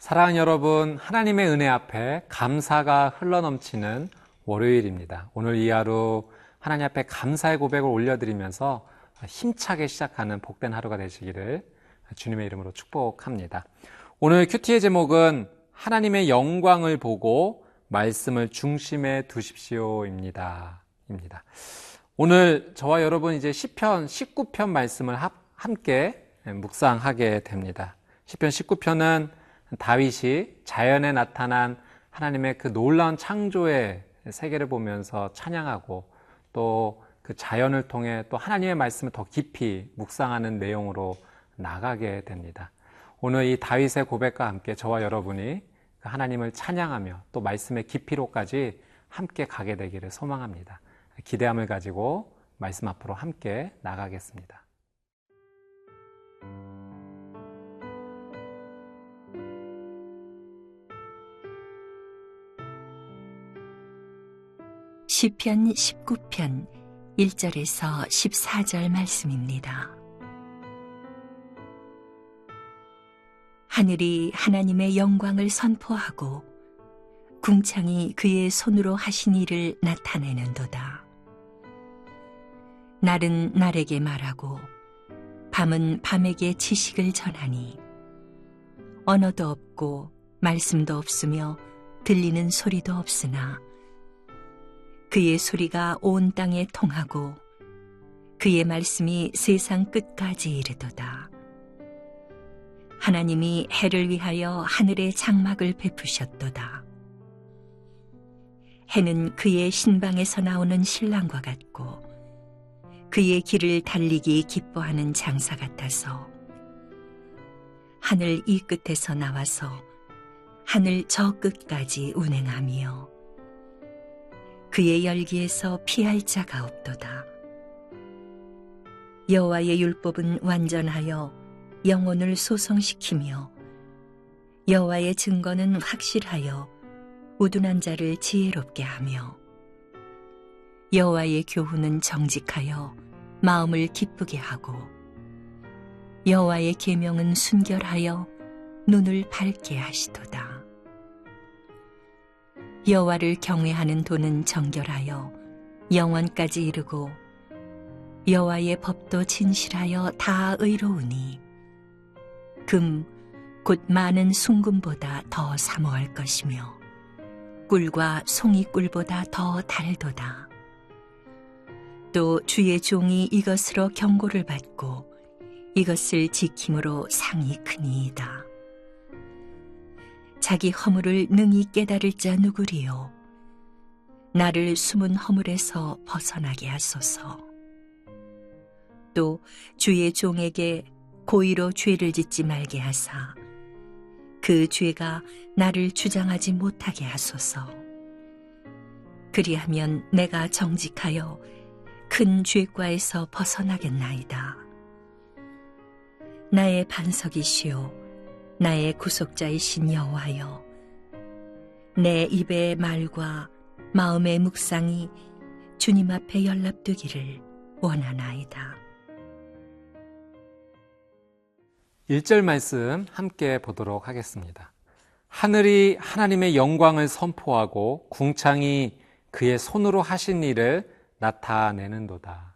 사랑하는 여러분, 하나님의 은혜 앞에 감사가 흘러넘치는 월요일입니다. 오늘 이 하루 하나님 앞에 감사의 고백을 올려드리면서 힘차게 시작하는 복된 하루가 되시기를 주님의 이름으로 축복합니다. 오늘 큐티의 제목은 하나님의 영광을 보고 말씀을 중심에 두십시오입니다. 오늘 저와 여러분 이제 시편 19편 말씀을 함께 묵상하게 됩니다. 시편 19편은 다윗이 자연에 나타난 하나님의 그 놀라운 창조의 세계를 보면서 찬양하고 또 그 자연을 통해 또 하나님의 말씀을 더 깊이 묵상하는 내용으로 나가게 됩니다. 오늘 이 다윗의 고백과 함께 저와 여러분이 하나님을 찬양하며 또 말씀의 깊이로까지 함께 가게 되기를 소망합니다. 기대함을 가지고 말씀 앞으로 함께 나가겠습니다. 시편 19편 1절에서 14절 말씀입니다. 하늘이 하나님의 영광을 선포하고 궁창이 그의 손으로 하신 일을 나타내는도다. 날은 날에게 말하고 밤은 밤에게 지식을 전하니 언어도 없고 말씀도 없으며 들리는 소리도 없으나 그의 소리가 온 땅에 통하고 그의 말씀이 세상 끝까지 이르도다. 하나님이 해를 위하여 하늘에 장막을 베푸셨도다. 해는 그의 신방에서 나오는 신랑과 같고 그의 길을 달리기 기뻐하는 장사 같아서 하늘 이 끝에서 나와서 하늘 저 끝까지 운행하며 그의 열기에서 피할 자가 없도다. 여호와의 율법은 완전하여 영혼을 소성시키며 여호와의 증거는 확실하여 우둔한 자를 지혜롭게 하며 여호와의 교훈은 정직하여 마음을 기쁘게 하고 여호와의 계명은 순결하여 눈을 밝게 하시도다. 여호와를 경외하는 도는 정결하여 영원까지 이르고 여호와의 법도 진실하여 다 의로우니 금 곧 많은 순금보다 더 사모할 것이며 꿀과 송이꿀보다 더 달도다. 또 주의 종이 이것으로 경고를 받고 이것을 지킴으로 상이 크니이다. 자기 허물을 능히 깨달을 자 누구리요? 나를 숨은 허물에서 벗어나게 하소서. 또 주의 종에게 고의로 죄를 짓지 말게 하사 그 죄가 나를 주장하지 못하게 하소서. 그리하면 내가 정직하여 큰 죄과에서 벗어나겠나이다. 나의 반석이시오 나의 구속자이신 여호와여, 내 입의 말과 마음의 묵상이 주님 앞에 연락되기를 원하나이다. 1절 말씀 함께 보도록 하겠습니다. 하늘이 하나님의 영광을 선포하고 궁창이 그의 손으로 하신 일을 나타내는도다.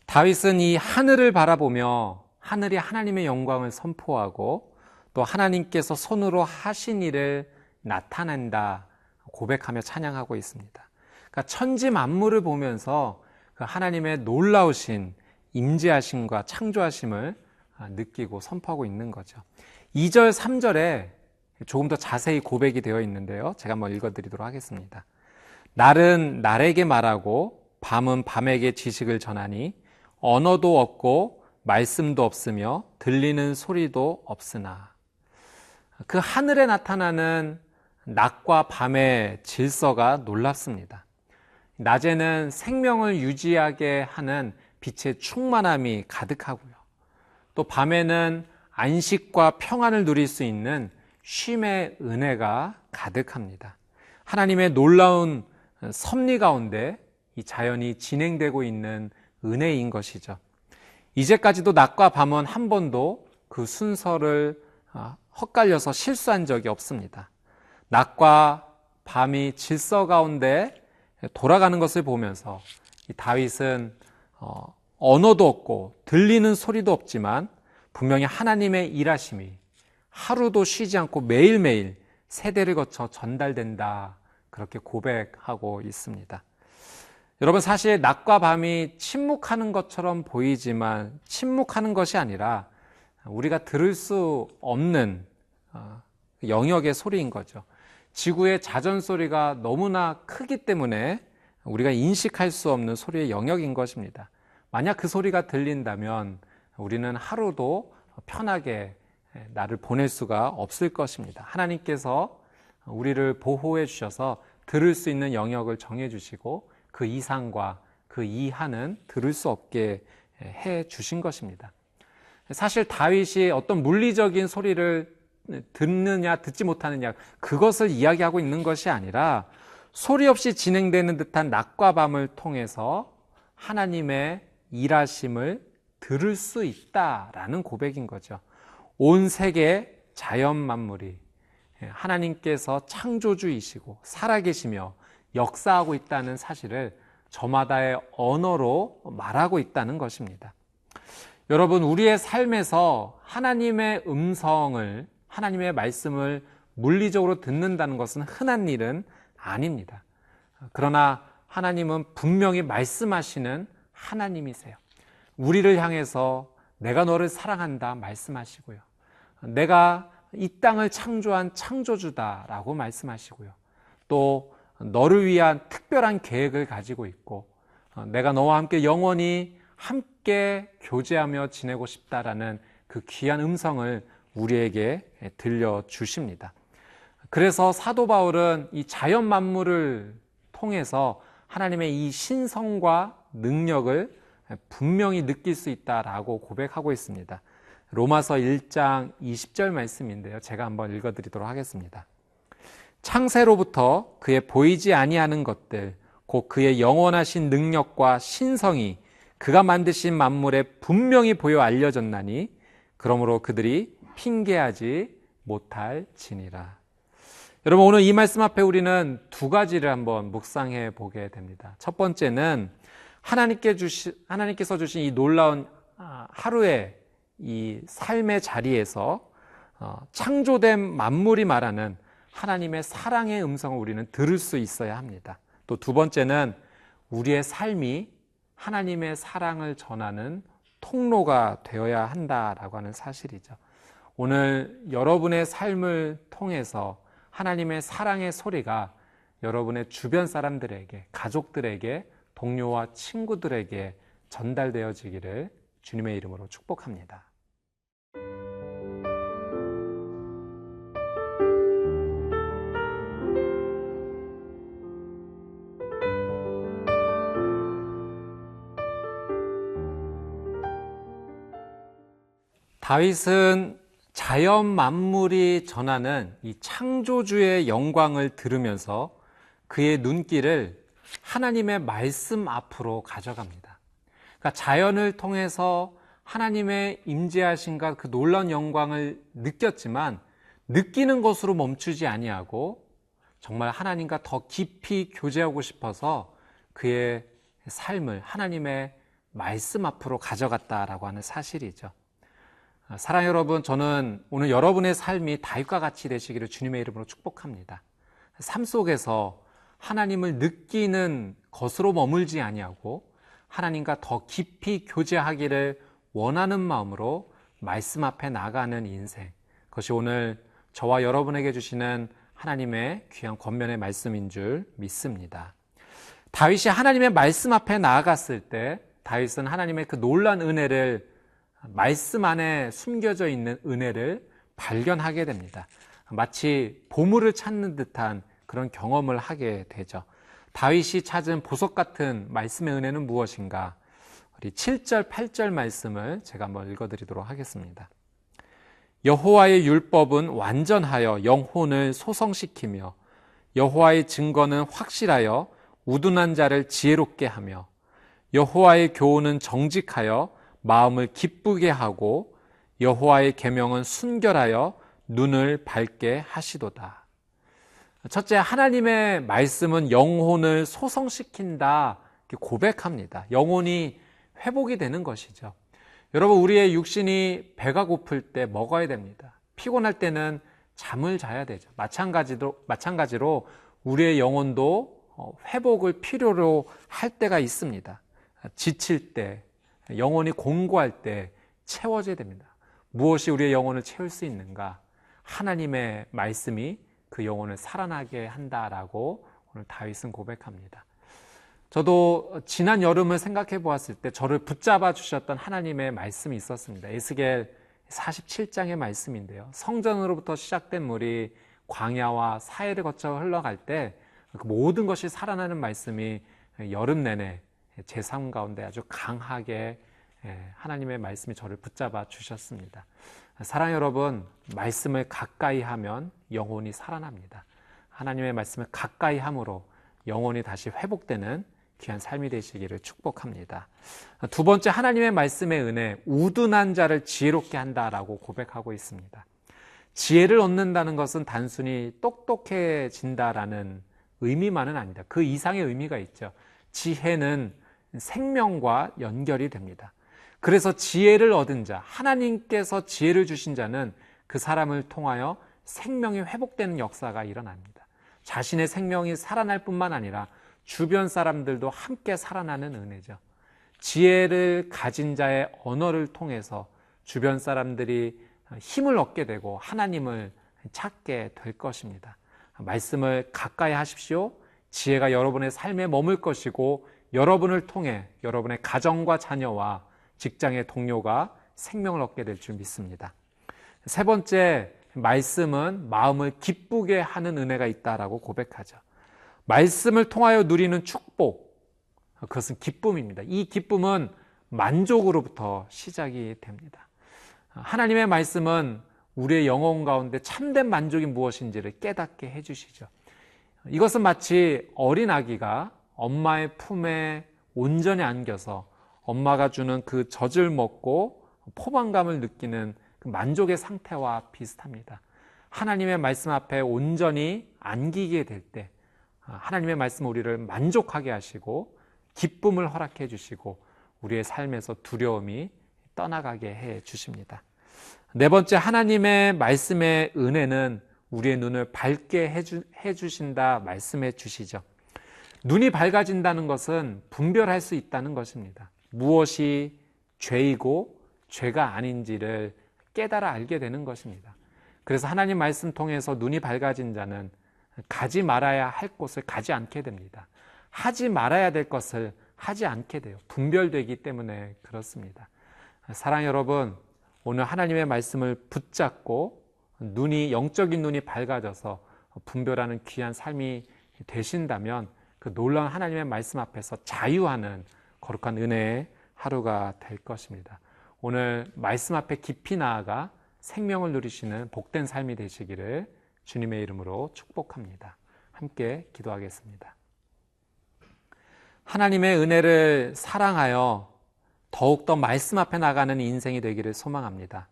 다윗은 이 하늘을 바라보며 하늘이 하나님의 영광을 선포하고 또 하나님께서 손으로 하신 일을 나타낸다 고백하며 찬양하고 있습니다. 그러니까 천지 만물을 보면서 그 하나님의 놀라우신 임재하심과 창조하심을 느끼고 선포하고 있는 거죠. 2절, 3절에 조금 더 자세히 고백이 되어 있는데요. 제가 한번 읽어드리도록 하겠습니다. 날은 날에게 말하고 밤은 밤에게 지식을 전하니 언어도 없고 말씀도 없으며 들리는 소리도 없으나 그 하늘에 나타나는 낮과 밤의 질서가 놀랍습니다. 낮에는 생명을 유지하게 하는 빛의 충만함이 가득하고요. 또 밤에는 안식과 평안을 누릴 수 있는 쉼의 은혜가 가득합니다. 하나님의 놀라운 섭리 가운데 이 자연이 진행되고 있는 은혜인 것이죠. 이제까지도 낮과 밤은 한 번도 그 순서를 헛갈려서 실수한 적이 없습니다. 낮과 밤이 질서 가운데 돌아가는 것을 보면서 이 다윗은 언어도 없고 들리는 소리도 없지만 분명히 하나님의 일하심이 하루도 쉬지 않고 매일매일 세대를 거쳐 전달된다, 그렇게 고백하고 있습니다. 여러분, 사실 낮과 밤이 침묵하는 것처럼 보이지만 침묵하는 것이 아니라 우리가 들을 수 없는 영역의 소리인 거죠. 지구의 자전소리가 너무나 크기 때문에 우리가 인식할 수 없는 소리의 영역인 것입니다. 만약 그 소리가 들린다면 우리는 하루도 편하게 나를 보낼 수가 없을 것입니다. 하나님께서 우리를 보호해 주셔서 들을 수 있는 영역을 정해 주시고 그 이상과 그 이하는 들을 수 없게 해 주신 것입니다. 사실 다윗이 어떤 물리적인 소리를 듣느냐 듣지 못하느냐 그것을 이야기하고 있는 것이 아니라 소리 없이 진행되는 듯한 낮과 밤을 통해서 하나님의 일하심을 들을 수 있다라는 고백인 거죠. 온 세계 자연 만물이 하나님께서 창조주이시고 살아계시며 역사하고 있다는 사실을 저마다의 언어로 말하고 있다는 것입니다. 여러분, 우리의 삶에서 하나님의 음성을, 하나님의 말씀을 물리적으로 듣는다는 것은 흔한 일은 아닙니다. 그러나 하나님은 분명히 말씀하시는 하나님이세요. 우리를 향해서 내가 너를 사랑한다 말씀하시고요. 내가 이 땅을 창조한 창조주다라고 말씀하시고요. 또 너를 위한 특별한 계획을 가지고 있고 내가 너와 함께 영원히 함께 교제하며 지내고 싶다라는 그 귀한 음성을 우리에게 들려주십니다. 그래서 사도 바울은 이 자연 만물을 통해서 하나님의 이 신성과 능력을 분명히 느낄 수 있다라고 고백하고 있습니다. 로마서 1장 20절 말씀인데요. 제가 한번 읽어드리도록 하겠습니다. 창세로부터 그의 보이지 아니하는 것들, 곧 그의 영원하신 능력과 신성이 그가 만드신 만물에 분명히 보여 알려졌나니 그러므로 그들이 핑계하지 못할지니라. 여러분, 오늘 이 말씀 앞에 우리는 두 가지를 한번 묵상해 보게 됩니다. 첫 번째는 하나님께서 주신 이 놀라운 하루의 이 삶의 자리에서 창조된 만물이 말하는 하나님의 사랑의 음성을 우리는 들을 수 있어야 합니다. 또 두 번째는 우리의 삶이 하나님의 사랑을 전하는 통로가 되어야 한다라고 하는 사실이죠. 오늘 여러분의 삶을 통해서 하나님의 사랑의 소리가 여러분의 주변 사람들에게, 가족들에게, 동료와 친구들에게 전달되어지기를 주님의 이름으로 축복합니다. 다윗은 자연 만물이 전하는 이 창조주의 영광을 들으면서 그의 눈길을 하나님의 말씀 앞으로 가져갑니다. 그러니까 자연을 통해서 하나님의 임재하심과 그 놀라운 영광을 느꼈지만 느끼는 것으로 멈추지 아니하고 정말 하나님과 더 깊이 교제하고 싶어서 그의 삶을 하나님의 말씀 앞으로 가져갔다라고 하는 사실이죠. 사랑하는 여러분, 저는 오늘 여러분의 삶이 다윗과 같이 되시기를 주님의 이름으로 축복합니다. 삶 속에서 하나님을 느끼는 것으로 머물지 아니하고 하나님과 더 깊이 교제하기를 원하는 마음으로 말씀 앞에 나가는 인생, 그것이 오늘 저와 여러분에게 주시는 하나님의 귀한 권면의 말씀인 줄 믿습니다. 다윗이 하나님의 말씀 앞에 나아갔을 때 다윗은 하나님의 그 놀라운 은혜를, 말씀 안에 숨겨져 있는 은혜를 발견하게 됩니다. 마치 보물을 찾는 듯한 그런 경험을 하게 되죠. 다윗이 찾은 보석 같은 말씀의 은혜는 무엇인가? 우리 7절, 8절 말씀을 제가 한번 읽어드리도록 하겠습니다. 여호와의 율법은 완전하여 영혼을 소성시키며 여호와의 증거는 확실하여 우둔한 자를 지혜롭게 하며 여호와의 교훈은 정직하여 마음을 기쁘게 하고 여호와의 계명은 순결하여 눈을 밝게 하시도다. 첫째, 하나님의 말씀은 영혼을 소성시킨다 이렇게 고백합니다. 영혼이 회복이 되는 것이죠. 여러분, 우리의 육신이 배가 고플 때 먹어야 됩니다. 피곤할 때는 잠을 자야 되죠. 마찬가지로 우리의 영혼도 회복을 필요로 할 때가 있습니다. 지칠 때, 영혼이 공고할 때 채워져야 됩니다. 무엇이 우리의 영혼을 채울 수 있는가? 하나님의 말씀이 그 영혼을 살아나게 한다라고 오늘 다윗은 고백합니다. 저도 지난 여름을 생각해 보았을 때 저를 붙잡아 주셨던 하나님의 말씀이 있었습니다. 에스겔 47장의 말씀인데요. 성전으로부터 시작된 물이 광야와 사해를 거쳐 흘러갈 때 그 모든 것이 살아나는 말씀이 여름 내내 제 삶 가운데 아주 강하게 하나님의 말씀이 저를 붙잡아 주셨습니다. 사랑하는 여러분, 말씀을 가까이 하면 영혼이 살아납니다. 하나님의 말씀을 가까이 함으로 영혼이 다시 회복되는 귀한 삶이 되시기를 축복합니다. 두 번째, 하나님의 말씀의 은혜, 우둔한 자를 지혜롭게 한다라고 고백하고 있습니다. 지혜를 얻는다는 것은 단순히 똑똑해진다라는 의미만은 아닙니다. 그 이상의 의미가 있죠. 지혜는 생명과 연결이 됩니다. 그래서 지혜를 얻은 자, 하나님께서 지혜를 주신 자는 그 사람을 통하여 생명이 회복되는 역사가 일어납니다. 자신의 생명이 살아날 뿐만 아니라 주변 사람들도 함께 살아나는 은혜죠. 지혜를 가진 자의 언어를 통해서 주변 사람들이 힘을 얻게 되고 하나님을 찾게 될 것입니다. 말씀을 가까이 하십시오. 지혜가 여러분의 삶에 머물 것이고 여러분을 통해 여러분의 가정과 자녀와 직장의 동료가 생명을 얻게 될 줄 믿습니다. 세 번째, 말씀은 마음을 기쁘게 하는 은혜가 있다라고 고백하죠. 말씀을 통하여 누리는 축복, 그것은 기쁨입니다. 이 기쁨은 만족으로부터 시작이 됩니다. 하나님의 말씀은 우리의 영혼 가운데 참된 만족이 무엇인지를 깨닫게 해주시죠. 이것은 마치 어린 아기가 엄마의 품에 온전히 안겨서 엄마가 주는 그 젖을 먹고 포만감을 느끼는 그 만족의 상태와 비슷합니다. 하나님의 말씀 앞에 온전히 안기게 될 때 하나님의 말씀 우리를 만족하게 하시고 기쁨을 허락해 주시고 우리의 삶에서 두려움이 떠나가게 해 주십니다. 네 번째, 하나님의 말씀의 은혜는 우리의 눈을 밝게 해 주신다 말씀해 주시죠. 눈이 밝아진다는 것은 분별할 수 있다는 것입니다. 무엇이 죄이고 죄가 아닌지를 깨달아 알게 되는 것입니다. 그래서 하나님 말씀 통해서 눈이 밝아진 자는 가지 말아야 할 곳을 가지 않게 됩니다. 하지 말아야 될 것을 하지 않게 돼요. 분별되기 때문에 그렇습니다. 사랑하는 여러분, 오늘 하나님의 말씀을 붙잡고 영적인 눈이 밝아져서 분별하는 귀한 삶이 되신다면 그 놀라운 하나님의 말씀 앞에서 자유하는 거룩한 은혜의 하루가 될 것입니다. 오늘 말씀 앞에 깊이 나아가 생명을 누리시는 복된 삶이 되시기를 주님의 이름으로 축복합니다. 함께 기도하겠습니다. 하나님의 은혜를 사랑하여 더욱더 말씀 앞에 나가는 인생이 되기를 소망합니다.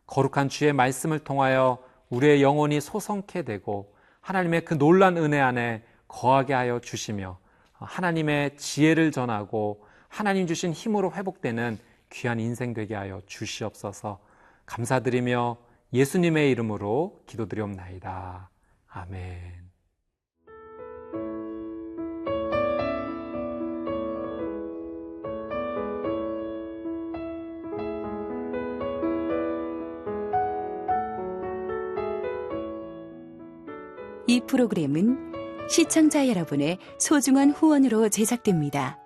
거룩한 주의 말씀을 통하여 우리의 영혼이 소성케 되고 하나님의 그 놀란 은혜 안에 거하게 하여 주시며 하나님의 지혜를 전하고 하나님 주신 힘으로 회복되는 귀한 인생 되게 하여 주시옵소서. 감사드리며 예수님의 이름으로 기도드리옵나이다. 아멘. 이 프로그램은 시청자 여러분의 소중한 후원으로 제작됩니다.